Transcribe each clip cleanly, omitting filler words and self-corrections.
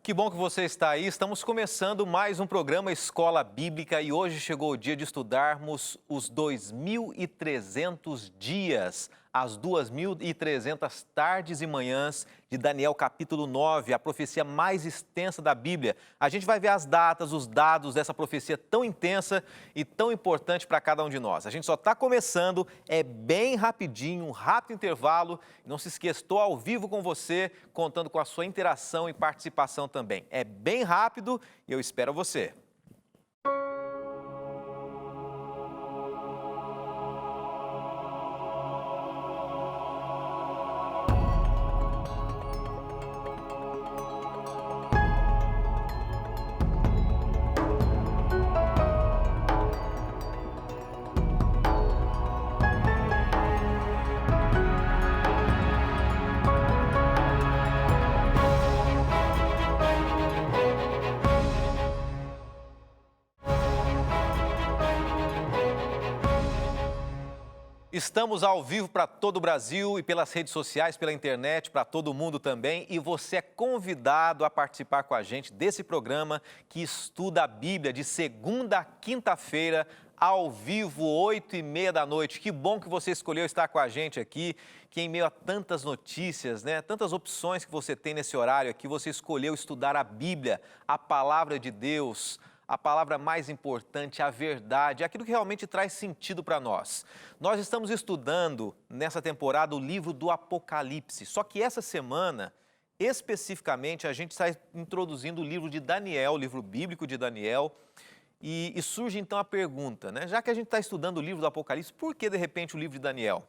Que bom que você está aí. Estamos começando mais um programa Escola Bíblica e hoje chegou o dia de estudarmos os 2.300 dias, as 2.300 tardes e manhãs de Daniel capítulo 9, a profecia mais extensa da Bíblia. A gente vai ver as datas, os dados dessa profecia tão intensa e tão importante para cada um de nós. A gente só está começando, é bem rapidinho, um rápido intervalo. Não se esqueça, estou ao vivo com você, contando com a sua interação e participação também. É bem rápido e eu espero você. Estamos ao vivo para todo o Brasil e pelas redes sociais, pela internet, para todo mundo também. E você é convidado a participar com a gente desse programa que estuda a Bíblia de segunda a quinta-feira, ao vivo, 8h30 da noite. Que bom que você escolheu estar com a gente aqui, que em meio a tantas notícias, tantas opções que você tem nesse horário aqui, você escolheu estudar a Bíblia, a palavra de Deus, a palavra mais importante, a verdade, aquilo que realmente traz sentido para nós. Nós estamos estudando nessa temporada o livro do Apocalipse, só que essa semana, especificamente, a gente está introduzindo o livro de Daniel, o livro bíblico de Daniel, e surge então a pergunta, já que a gente está estudando o livro do Apocalipse, por que de repente o livro de Daniel?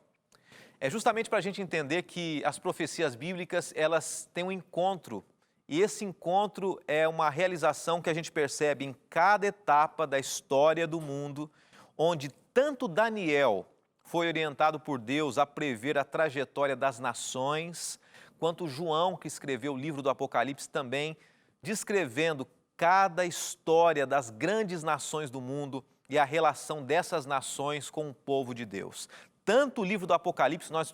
É justamente para a gente entender que as profecias bíblicas, elas têm um encontro. E esse encontro é uma realização que a gente percebe em cada etapa da história do mundo, onde tanto Daniel foi orientado por Deus a prever a trajetória das nações, quanto João, que escreveu o livro do Apocalipse, também descrevendo cada história das grandes nações do mundo e a relação dessas nações com o povo de Deus. Tanto o livro do Apocalipse nós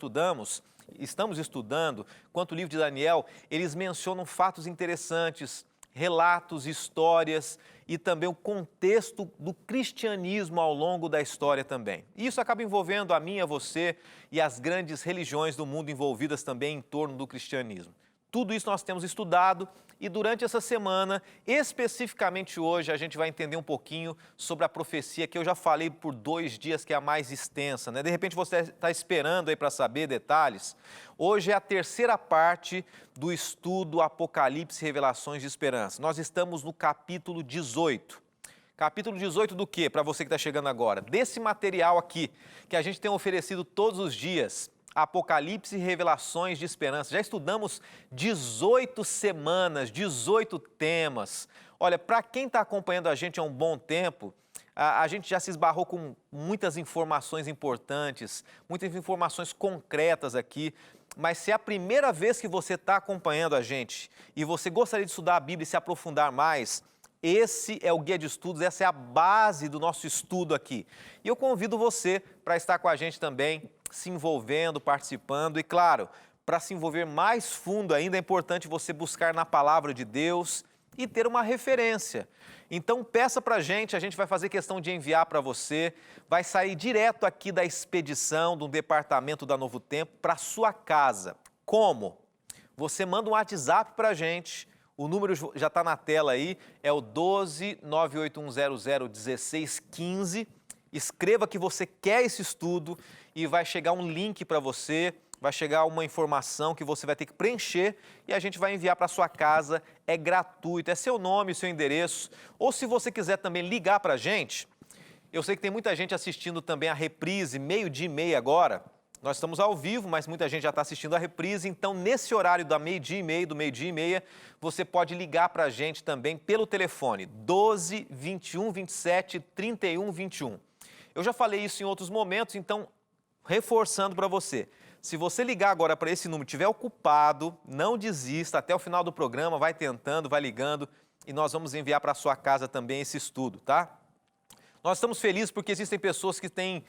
estamos estudando, quanto o livro de Daniel, eles mencionam fatos interessantes, relatos, histórias e também o contexto do cristianismo ao longo da história também. E isso acaba envolvendo a mim, a você e as grandes religiões do mundo envolvidas também em torno do cristianismo. Tudo isso nós temos estudado e durante essa semana, especificamente hoje, a gente vai entender um pouquinho sobre a profecia que eu já falei por 2 dias, que é a mais extensa. De repente você está esperando aí para saber detalhes. Hoje é a terceira parte do estudo Apocalipse e Revelações de Esperança. Nós estamos no capítulo 18. Capítulo 18 do quê? Para você que está chegando agora. Desse material aqui, que a gente tem oferecido todos os dias. Apocalipse e Revelações de Esperança. Já estudamos 18 semanas, 18 temas. Olha, para quem está acompanhando a gente há um bom tempo, a gente já se esbarrou com muitas informações importantes, muitas informações concretas aqui, mas se é a primeira vez que você está acompanhando a gente e você gostaria de estudar a Bíblia e se aprofundar mais, esse é o guia de estudos, essa é a base do nosso estudo aqui. E eu convido você para estar com a gente também, se envolvendo, participando e, claro, para se envolver mais fundo ainda, é importante você buscar na palavra de Deus e ter uma referência. Então, peça para a gente vai fazer questão de enviar para você, vai sair direto aqui da expedição, do departamento da Novo Tempo, para a sua casa. Como? Você manda um WhatsApp para a gente, o número já está na tela aí, é o 12-98100-1615. Escreva que você quer esse estudo e vai chegar um link para você, vai chegar uma informação que você vai ter que preencher e a gente vai enviar para sua casa, é gratuito, é seu nome, seu endereço. Ou se você quiser também ligar para a gente, eu sei que tem muita gente assistindo também a reprise, 12h30 agora. Nós estamos ao vivo, mas muita gente já está assistindo a reprise, então nesse horário da 12h30, do 12h30, você pode ligar para a gente também pelo telefone 12 21 27 31 21. Eu já falei isso em outros momentos, então reforçando para você. Se você ligar agora para esse número e estiver ocupado, não desista, até o final do programa, vai tentando, vai ligando e nós vamos enviar para a sua casa também esse estudo, tá? Nós estamos felizes porque existem pessoas que têm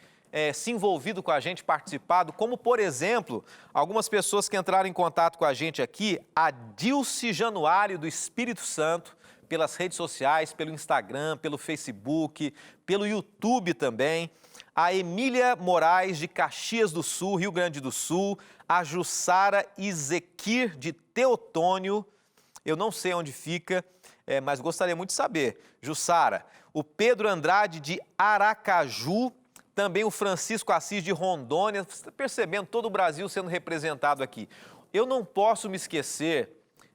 se envolvido com a gente, participado, como, por exemplo, algumas pessoas que entraram em contato com a gente aqui, a Dilce Januário, do Espírito Santo, pelas redes sociais, pelo Instagram, pelo Facebook, pelo YouTube também, a Emília Moraes, de Caxias do Sul, Rio Grande do Sul, a Jussara Izequir, de Teotônio, eu não sei onde fica, mas gostaria muito de saber. Jussara, o Pedro Andrade, de Aracaju, também o Francisco Assis, de Rondônia, você está percebendo todo o Brasil sendo representado aqui. Eu não posso me esquecer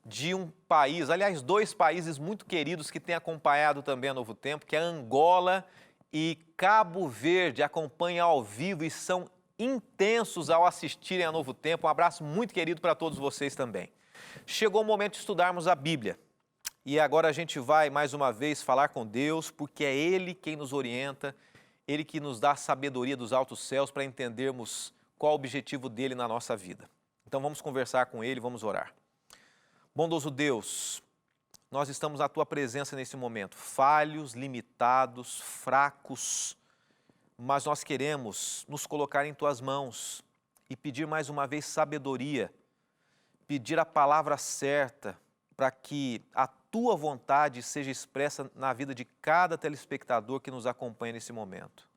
de um país, aliás, dois países muito queridos que têm acompanhado também a Novo Tempo, que é Angola e Cabo Verde, acompanham ao vivo e são intensos ao assistirem a Novo Tempo. Um abraço muito querido para todos vocês também. Chegou o momento de estudarmos a Bíblia. E agora a gente vai, mais uma vez, falar com Deus, porque é Ele quem nos orienta, Ele que nos dá a sabedoria dos altos céus para entendermos qual o objetivo dEle na nossa vida. Então vamos conversar com Ele, vamos orar. Bondoso Deus, nós estamos na Tua presença nesse momento, falhos, limitados, fracos, mas nós queremos nos colocar em Tuas mãos e pedir mais uma vez sabedoria, pedir a palavra certa para que a Tua vontade seja expressa na vida de cada telespectador que nos acompanha nesse momento.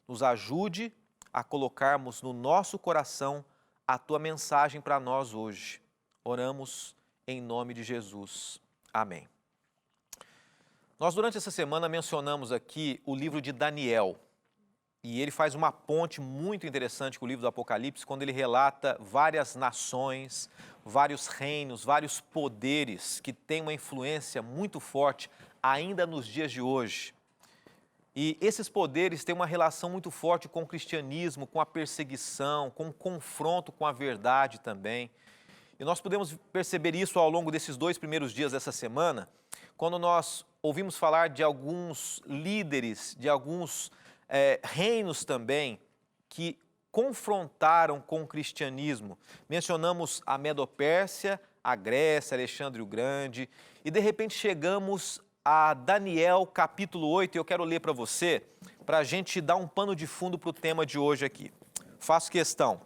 Nos ajude a colocarmos no nosso coração a Tua mensagem para nós hoje. Oramos em nome de Jesus. Amém. Nós, durante essa semana, mencionamos aqui o livro de Daniel. E ele faz uma ponte muito interessante com o livro do Apocalipse, quando ele relata várias nações, vários reinos, vários poderes que têm uma influência muito forte ainda nos dias de hoje. E esses poderes têm uma relação muito forte com o cristianismo, com a perseguição, com o confronto com a verdade também. E nós podemos perceber isso ao longo desses 2 primeiros dias dessa semana, quando nós ouvimos falar de alguns líderes, de alguns reinos também, que confrontaram com o cristianismo. Mencionamos a Medo-Pérsia, a Grécia, Alexandre o Grande, e de repente chegamos a Daniel capítulo 8, e eu quero ler para você, para a gente dar um pano de fundo para o tema de hoje aqui. Faço questão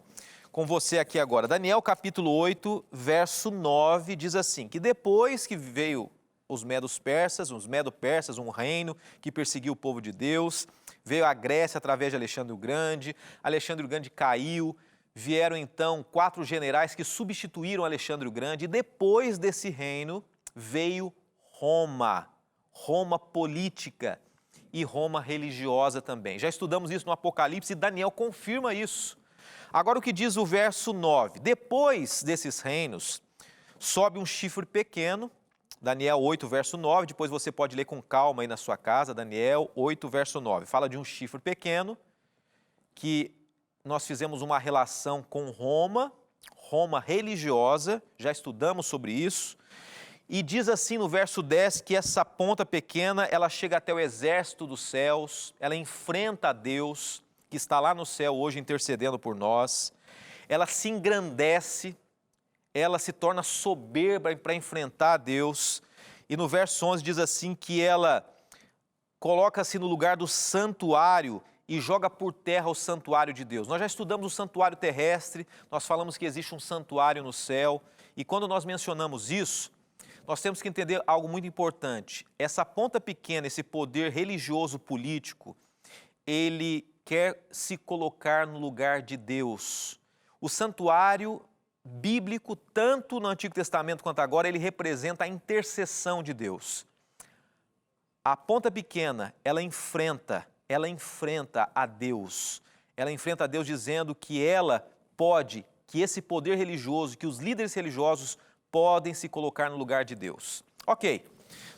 com você aqui agora. Daniel capítulo 8, verso 9, diz assim, que depois que veio os Medo-Persas, um reino que perseguiu o povo de Deus, veio a Grécia através de Alexandre o Grande caiu, vieram então 4 generais que substituíram Alexandre o Grande, e depois desse reino veio Roma política e Roma religiosa também. Já estudamos isso no Apocalipse e Daniel confirma isso. Agora o que diz o verso 9, depois desses reinos sobe um chifre pequeno, Daniel 8, verso 9, depois você pode ler com calma aí na sua casa, Daniel 8, verso 9. Fala de um chifre pequeno, que nós fizemos uma relação com Roma religiosa, já estudamos sobre isso, e diz assim no verso 10 que essa ponta pequena, ela chega até o exército dos céus, ela enfrenta a Deus, que está lá no céu hoje intercedendo por nós, ela se engrandece, ela se torna soberba para enfrentar a Deus, e no verso 11 diz assim que ela coloca-se no lugar do santuário e joga por terra o santuário de Deus. Nós já estudamos o santuário terrestre, nós falamos que existe um santuário no céu, e quando nós mencionamos isso, nós temos que entender algo muito importante. Essa ponta pequena, esse poder religioso político, ele quer se colocar no lugar de Deus. O santuário bíblico, tanto no Antigo Testamento quanto agora, ele representa a intercessão de Deus. A ponta pequena, ela enfrenta a Deus. Ela enfrenta a Deus dizendo que ela pode, que esse poder religioso, que os líderes religiosos podem se colocar no lugar de Deus. Ok,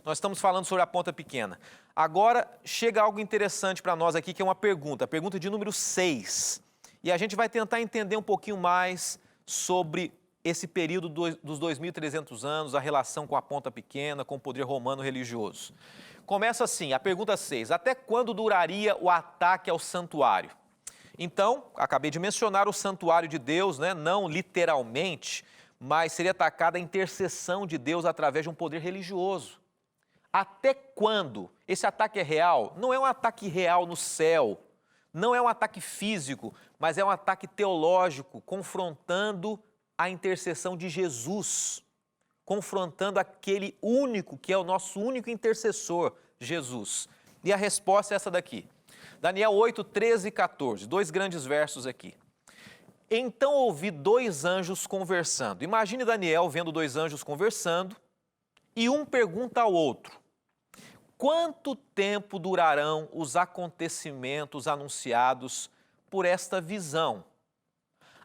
nós estamos falando sobre a ponta pequena. Agora chega algo interessante para nós aqui, que é uma pergunta, a pergunta de número 6. E a gente vai tentar entender um pouquinho mais sobre esse período dos 2.300 anos, a relação com a ponta pequena, com o poder romano religioso. Começa assim, a pergunta 6, até quando duraria o ataque ao santuário? Então, acabei de mencionar o santuário de Deus, né? Não literalmente, mas seria atacada a intercessão de Deus através de um poder religioso. Até quando? Esse ataque é real? Não é um ataque real no céu, Não é um ataque físico, mas é um ataque teológico, confrontando a intercessão de Jesus, confrontando aquele único que é o nosso único intercessor, Jesus. E a resposta é essa daqui. Daniel 8, 13 e 14, 2 grandes versos aqui. Então ouvi 2 anjos conversando. Imagine Daniel vendo 2 anjos conversando e um pergunta ao outro: quanto tempo durarão os acontecimentos anunciados por esta visão?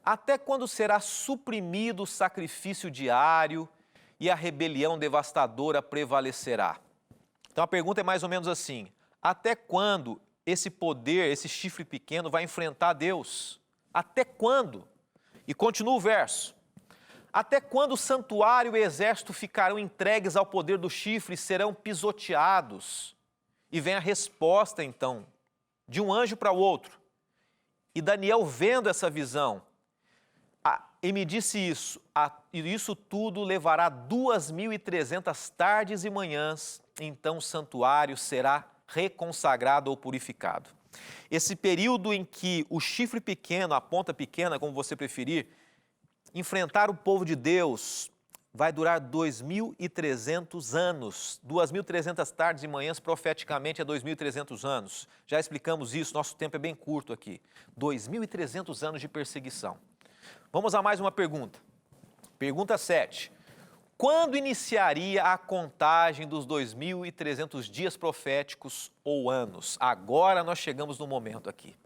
Até quando será suprimido o sacrifício diário e a rebelião devastadora prevalecerá? Então a pergunta é mais ou menos assim: até quando esse poder, esse chifre pequeno vai enfrentar Deus? Até quando? E continua o verso. Até quando o santuário e o exército ficarão entregues ao poder do chifre e serão pisoteados? E vem a resposta, então, de um anjo para o outro. E Daniel, vendo essa visão, e me disse isso, e isso tudo levará 2.300 tardes e manhãs, então o santuário será reconsagrado ou purificado. Esse período em que o chifre pequeno, a ponta pequena, como você preferir, enfrentar o povo de Deus, vai durar 2.300 anos. 2.300 tardes e manhãs, profeticamente, é 2.300 anos. Já explicamos isso, nosso tempo é bem curto aqui. 2.300 anos de perseguição. Vamos a mais uma pergunta. Pergunta 7. Quando iniciaria a contagem dos 2.300 dias proféticos ou anos? Agora nós chegamos no momento aqui.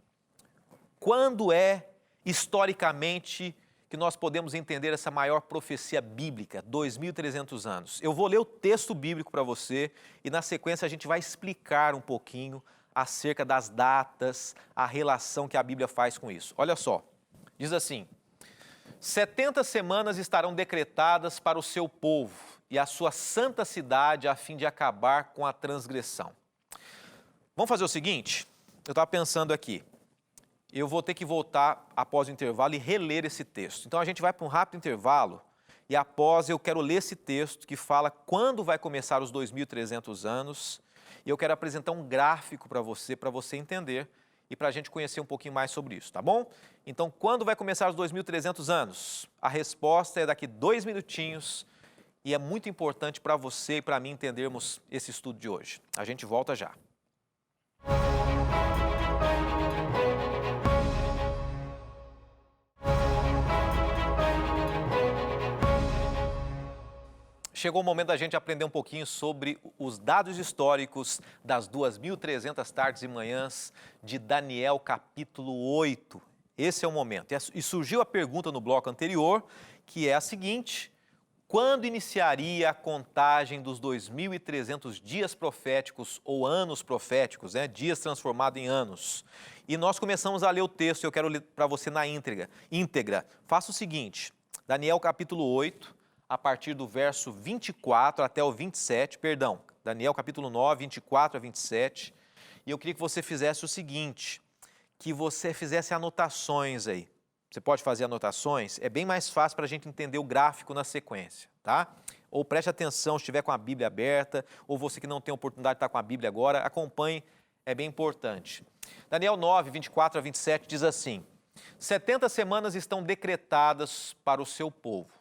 Quando é, historicamente, que nós podemos entender essa maior profecia bíblica, 2.300 anos? Eu vou ler o texto bíblico para você e, na sequência, a gente vai explicar um pouquinho acerca das datas, a relação que a Bíblia faz com isso. Olha só, diz assim: 70 semanas estarão decretadas para o seu povo e a sua santa cidade, a fim de acabar com a transgressão. Vamos fazer o seguinte? Eu estava pensando aqui. Eu vou ter que voltar após o intervalo e reler esse texto. Então a gente vai para um rápido intervalo e após eu quero ler esse texto que fala quando vai começar os 2.300 anos. E eu quero apresentar um gráfico para você entender e para a gente conhecer um pouquinho mais sobre isso, tá bom? Então, quando vai começar os 2.300 anos? A resposta é daqui 2 minutinhos e é muito importante para você e para mim entendermos esse estudo de hoje. A gente volta já. Chegou o momento da gente aprender um pouquinho sobre os dados históricos das 2.300 tardes e manhãs de Daniel capítulo 8. Esse é o momento. E surgiu a pergunta no bloco anterior, que é a seguinte: quando iniciaria a contagem dos 2.300 dias proféticos ou anos proféticos, né? Dias transformados em anos? E nós começamos a ler o texto, eu quero ler para você na íntegra. Faça o seguinte, Daniel capítulo 8, a partir do verso 24 até o 27, Daniel capítulo 9, 24 a 27, e eu queria que você fizesse o seguinte, que você fizesse anotações aí. Você pode fazer anotações? É bem mais fácil para a gente entender o gráfico na sequência, tá? Ou preste atenção se estiver com a Bíblia aberta, ou você que não tem oportunidade de estar com a Bíblia agora, acompanhe, é bem importante. Daniel 9, 24 a 27 diz assim: 70 semanas estão decretadas para o seu povo.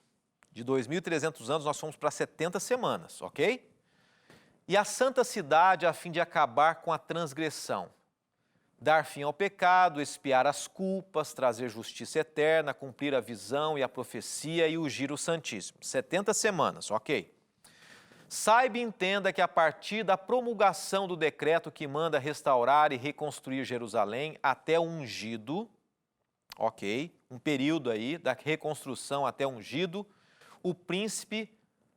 De 2.300 anos, nós fomos para 70 semanas, ok? E a santa cidade, a fim de acabar com a transgressão, dar fim ao pecado, expiar as culpas, trazer justiça eterna, cumprir a visão e a profecia e ungir o Santíssimo. 70 semanas, ok? Saiba e entenda que a partir da promulgação do decreto que manda restaurar e reconstruir Jerusalém até o ungido, ok? Um período aí da reconstrução até o ungido, o príncipe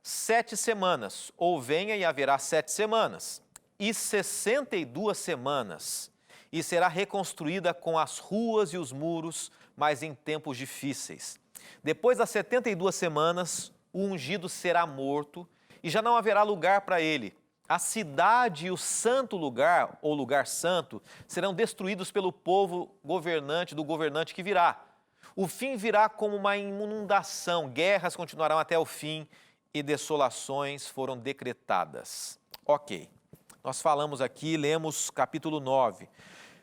7 semanas, ou venha e haverá 7 semanas, e 62 semanas, e será reconstruída com as ruas e os muros, mas em tempos difíceis. Depois das 72 semanas, o ungido será morto, e já não haverá lugar para ele. A cidade e o santo lugar, ou lugar santo, serão destruídos pelo povo governante, do governante que virá. O fim virá como uma inundação, guerras continuarão até o fim e desolações foram decretadas. Ok, nós falamos aqui, lemos capítulo 9.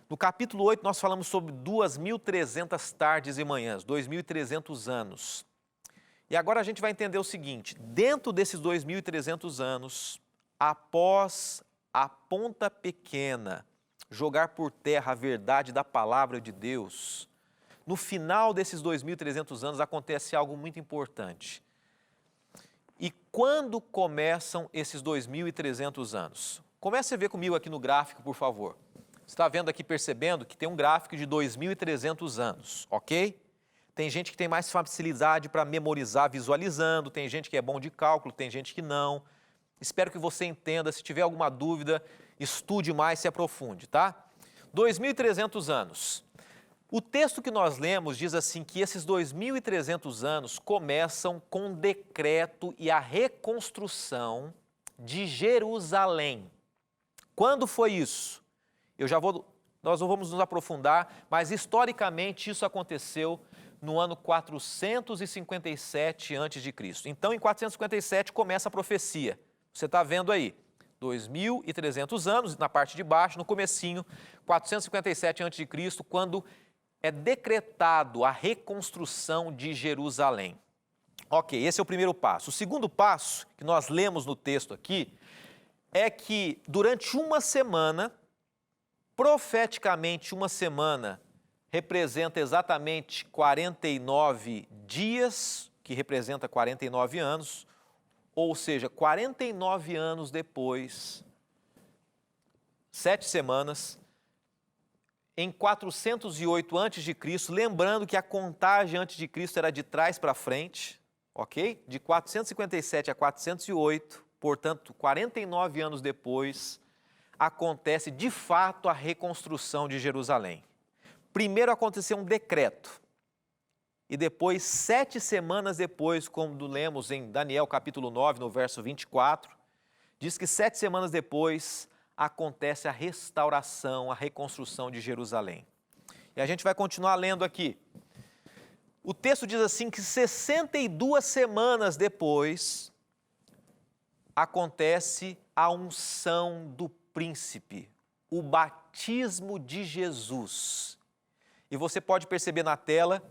No capítulo 8, nós falamos sobre 2.300 tardes e manhãs, 2.300 anos. E agora a gente vai entender o seguinte, dentro desses 2.300 anos, após a ponta pequena jogar por terra a verdade da palavra de Deus, no final desses 2.300 anos acontece algo muito importante. E quando começam esses 2.300 anos? Comece a ver comigo aqui no gráfico, por favor. Você está vendo aqui, percebendo que tem um gráfico de 2.300 anos, ok? Tem gente que tem mais facilidade para memorizar visualizando, tem gente que é bom de cálculo, tem gente que não. Espero que você entenda, se tiver alguma dúvida, estude mais, se aprofunde, tá? 2.300 anos. O texto que nós lemos diz assim que esses 2.300 anos começam com o decreto e a reconstrução de Jerusalém. Quando foi isso? Nós não vamos nos aprofundar, mas historicamente isso aconteceu no ano 457 a.C. Então, em 457 começa a profecia. Você está vendo aí, 2.300 anos, na parte de baixo, no comecinho, 457 a.C., quando é decretado a reconstrução de Jerusalém. Ok, esse é o primeiro passo. O segundo passo, que nós lemos no texto aqui, é que durante uma semana, profeticamente uma semana, representa exatamente 49 dias, que representa 49 anos, ou seja, 49 anos depois, 7 semanas, em 408 a.C., lembrando que a contagem antes de Cristo era de trás para frente, ok? De 457 a 408, portanto, 49 anos depois, acontece de fato a reconstrução de Jerusalém. Primeiro aconteceu um decreto, e depois, 7 semanas depois, como lemos em Daniel capítulo 9, no verso 24, diz que 7 semanas depois acontece a restauração, a reconstrução de Jerusalém. E a gente vai continuar lendo aqui. O texto diz assim que 62 semanas depois acontece a unção do príncipe, o batismo de Jesus. E você pode perceber na tela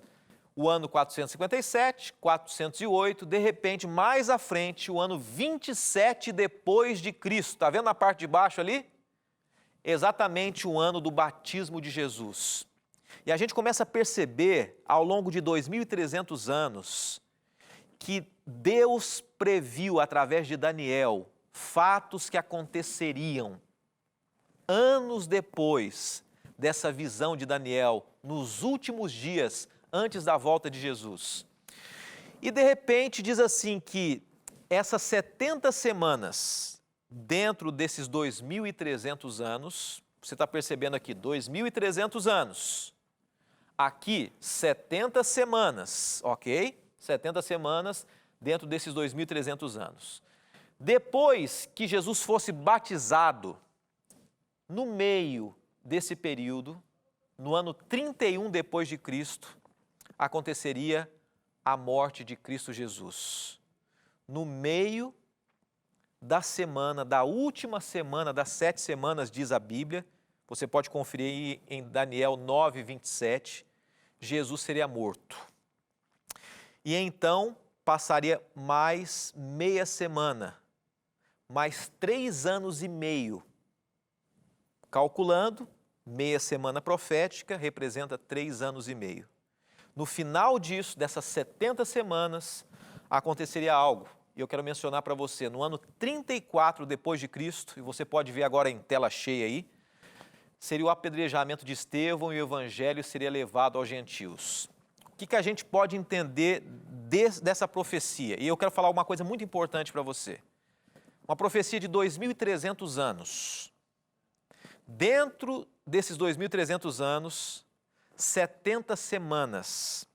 o ano 457, 408, de repente, mais à frente, o ano 27 depois de Cristo. Está vendo na parte de baixo ali? Exatamente o ano do batismo de Jesus. E a gente começa a perceber, ao longo de 2.300 anos, que Deus previu, através de Daniel, fatos que aconteceriam anos depois dessa visão de Daniel, nos últimos dias antes da volta de Jesus. E de repente diz assim que essas 70 semanas dentro desses 2.300 anos, você está percebendo aqui, 2.300 anos, aqui 70 semanas, ok? 70 semanas dentro desses 2.300 anos. Depois que Jesus fosse batizado, no meio desse período, no ano 31 depois de Cristo, aconteceria a morte de Cristo Jesus. No meio da semana, da última semana das 7 semanas, diz a Bíblia, você pode conferir aí em Daniel 9, 27, Jesus seria morto. E então passaria mais meia semana, mais 3 anos e meio. Calculando, meia semana profética representa 3 anos e meio. No final disso, dessas 70 semanas, aconteceria algo. E eu quero mencionar para você, no ano 34 depois de Cristo, e você pode ver agora em tela cheia aí, seria o apedrejamento de Estevão e o evangelho seria levado aos gentios. O que a gente pode entender dessa profecia? E eu quero falar uma coisa muito importante para você. Uma profecia de 2.300 anos. Dentro desses 2.300 anos, 70 semanas,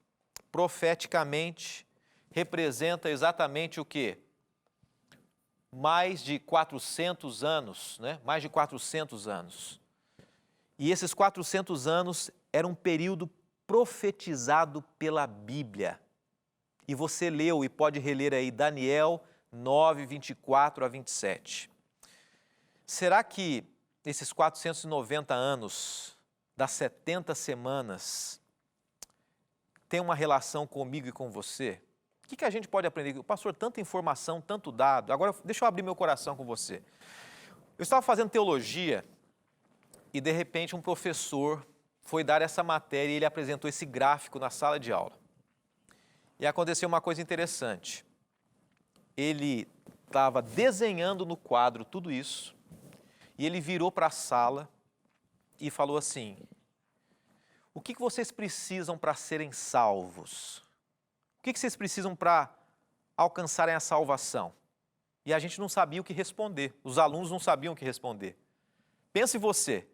profeticamente, representa exatamente o quê? Mais de 400 anos, né? Mais de 400 anos. E esses 400 anos era um período profetizado pela Bíblia. E você leu e pode reler aí Daniel 9, 24 a 27. Será que esses 490 anos das 70 semanas tem uma relação comigo e com você? O que a gente pode aprender? Pastor, tanta informação, tanto dado. Agora, deixa eu abrir meu coração com você. Eu estava fazendo teologia e, de repente, um professor foi dar essa matéria e ele apresentou esse gráfico na sala de aula. E aconteceu uma coisa interessante. Ele estava desenhando no quadro tudo isso e ele virou para a sala e falou assim: o que vocês precisam para serem salvos? O que vocês precisam para alcançarem a salvação? E a gente não sabia o que responder, os alunos não sabiam o que responder. Pense você.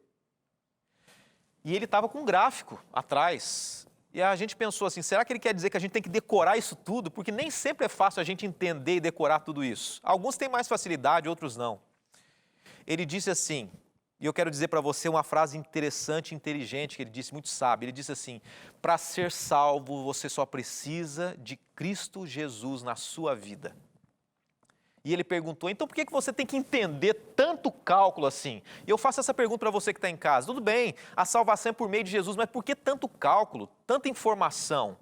E ele estava com um gráfico atrás. E a gente pensou assim, será que ele quer dizer que a gente tem que decorar isso tudo? Porque nem sempre é fácil a gente entender e decorar tudo isso. Alguns têm mais facilidade, outros não. Ele disse assim, e eu quero dizer para você uma frase interessante e inteligente que ele disse, muito sábio. Ele disse assim: para ser salvo, você só precisa de Cristo Jesus na sua vida. E ele perguntou, então por que você tem que entender tanto cálculo assim? E eu faço essa pergunta para você que está em casa. Tudo bem, a salvação é por meio de Jesus, mas por que tanto cálculo, tanta informação?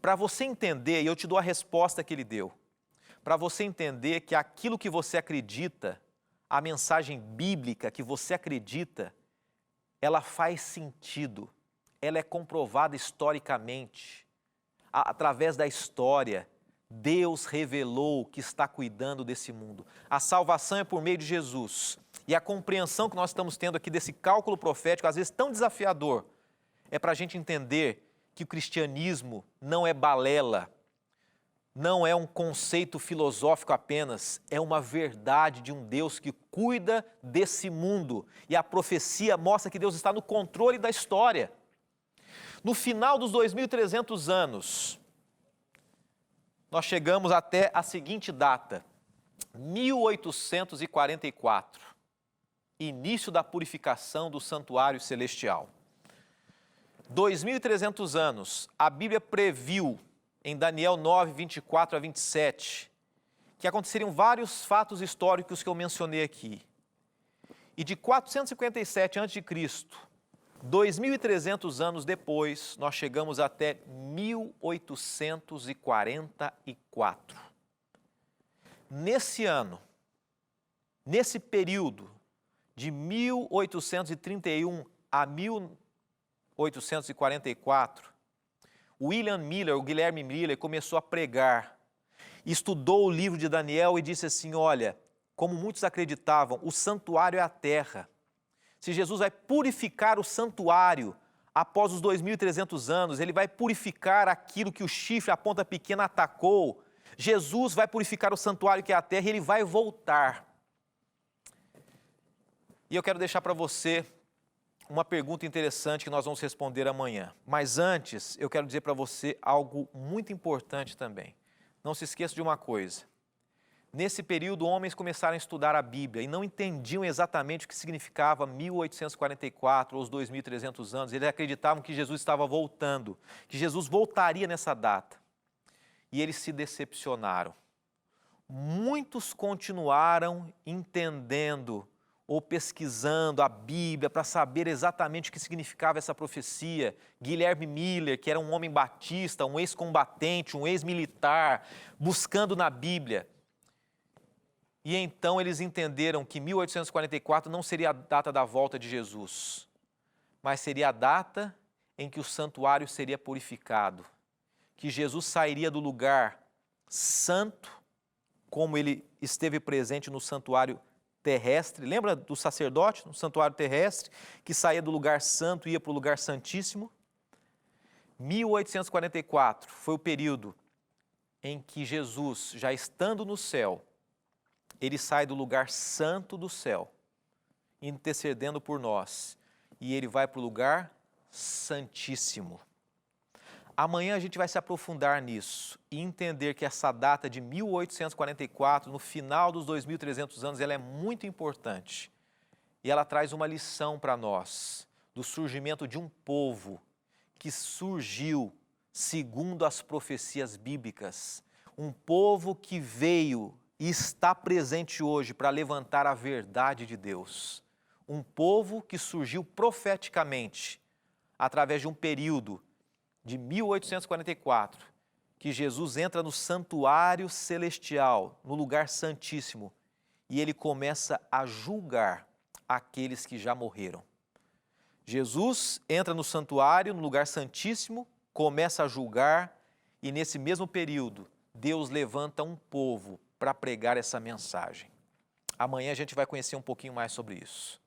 Para você entender, e eu te dou a resposta que ele deu, para você entender que aquilo que você acredita, a mensagem bíblica que você acredita, ela faz sentido, ela é comprovada historicamente, através da história. Deus revelou que está cuidando desse mundo. A salvação é por meio de Jesus. E a compreensão que nós estamos tendo aqui desse cálculo profético, às vezes tão desafiador, é para a gente entender que o cristianismo não é balela, não é um conceito filosófico apenas, é uma verdade de um Deus que cuida desse mundo. E a profecia mostra que Deus está no controle da história. No final dos 2.300 anos, nós chegamos até a seguinte data, 1844, início da purificação do santuário celestial. 2.300 anos, a Bíblia previu em Daniel 9, 24 a 27, que aconteceriam vários fatos históricos que eu mencionei aqui. E de 457 a.C., 2.300 anos depois, nós chegamos até 1844. Nesse ano, nesse período de 1831 a 1844, o Guilherme Miller, começou a pregar, estudou o livro de Daniel e disse assim, olha, como muitos acreditavam, o santuário é a terra. Se Jesus vai purificar o santuário após os 2.300 anos, ele vai purificar aquilo que o chifre, a ponta pequena, atacou. Jesus vai purificar o santuário que é a terra e ele vai voltar. E eu quero deixar para você uma pergunta interessante que nós vamos responder amanhã. Mas antes, eu quero dizer para você algo muito importante também. Não se esqueça de uma coisa. Nesse período, homens começaram a estudar a Bíblia e não entendiam exatamente o que significava 1844 ou os 2.300 anos. Eles acreditavam que Jesus estava voltando, que Jesus voltaria nessa data. E eles se decepcionaram. Muitos continuaram entendendo ou pesquisando a Bíblia para saber exatamente o que significava essa profecia. Guilherme Miller, que era um homem batista, um ex-combatente, um ex-militar, buscando na Bíblia. E então eles entenderam que 1844 não seria a data da volta de Jesus, mas seria a data em que o santuário seria purificado, que Jesus sairia do lugar santo, como ele esteve presente no santuário terrestre. Lembra do sacerdote no santuário terrestre, que saía do lugar santo e ia para o lugar santíssimo? 1844 foi o período em que Jesus, já estando no céu, ele sai do lugar santo do céu, intercedendo por nós, e ele vai para o lugar santíssimo. Amanhã a gente vai se aprofundar nisso e entender que essa data de 1844, no final dos 2.300 anos, ela é muito importante. E ela traz uma lição para nós, do surgimento de um povo que surgiu segundo as profecias bíblicas. Um povo que veio e está presente hoje para levantar a verdade de Deus. Um povo que surgiu profeticamente através de um período de 1844, que Jesus entra no santuário celestial, no lugar santíssimo, e ele começa a julgar aqueles que já morreram. Jesus entra no santuário, no lugar santíssimo, começa a julgar, e nesse mesmo período, Deus levanta um povo para pregar essa mensagem. Amanhã a gente vai conhecer um pouquinho mais sobre isso.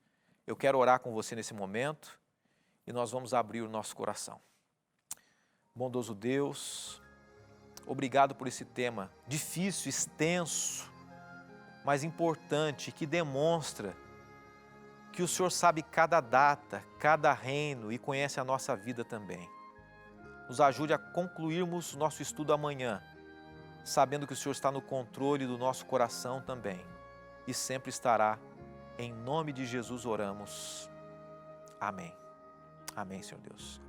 Eu quero orar com você nesse momento e nós vamos abrir o nosso coração. Bondoso Deus, obrigado por esse tema difícil, extenso, mas importante, que demonstra que o Senhor sabe cada data, cada reino e conhece a nossa vida também. Nos ajude a concluirmos nosso estudo amanhã, sabendo que o Senhor está no controle do nosso coração também e sempre estará. Em nome de Jesus oramos. Amém. Amém, Senhor Deus.